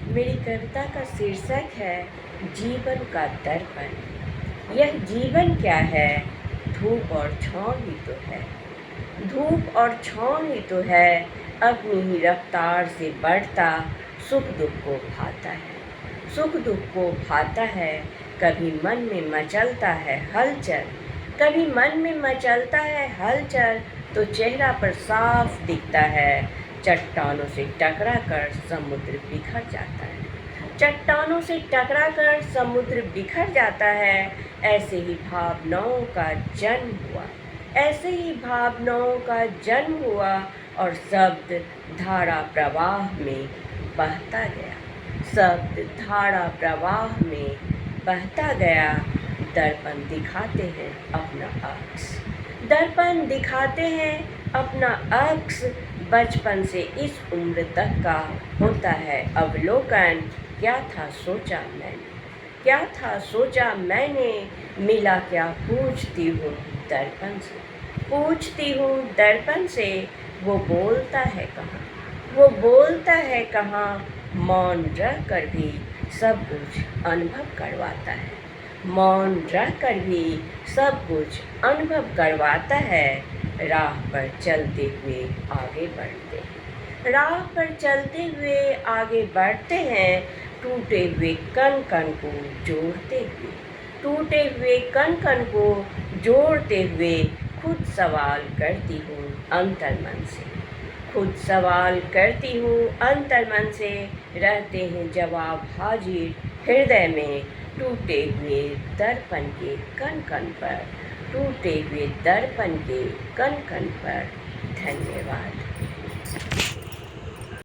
मेरी कविता का शीर्षक है जीवन का दर्पण। यह जीवन क्या है? धूप और छाँव ही तो है। धूप और छाँव ही तो है, अपनी ही रफ्तार से बढ़ता, सुख दुख को भाता है। सुख दुख को भाता है, कभी मन में मचलता है हलचल, कभी मन में मचलता है हलचल, तो चेहरा पर साफ दिखता है। चट्टानों से टकरा कर समुद्र बिखर जाता है। चट्टानों से टकरा कर समुद्र बिखर जाता है। ऐसे ही भावनाओं का जन्म हुआ, ऐसे ही भावनाओं का जन्म हुआ, और शब्द धारा प्रवाह में बहता गया। शब्द धारा प्रवाह में बहता गया। दर्पण दिखाते हैं अपना अक्स, दर्पण दिखाते हैं अपना अक्स। बचपन से इस उम्र तक का होता है अवलोकन। क्या था सोचा मैंने, क्या था सोचा मैंने, मिला क्या पूछती हूँ दर्पण से, पूछती हूँ दर्पण से। वो बोलता है कहाँ, वो बोलता है कहाँ, मौन रह कर भी सब कुछ अनुभव करवाता है। मौन रह कर भी सब कुछ अनुभव करवाता है। राह पर चलते हुए आगे बढ़ते हैं, राह पर चलते हुए आगे बढ़ते हैं। टूटे हुए कण कण को जोड़ते हुए, टूटे हुए कण कण को जोड़ते हुए, खुद सवाल करती हूँ अंतर्मन से, खुद सवाल करती हूँ अंतर्मन से। रहते हैं जवाब हाजिर हृदय में, टूटे हुए दर्पण के कण कण पर, टूटे हुए दर्पण के कण कण पर। धन्यवाद।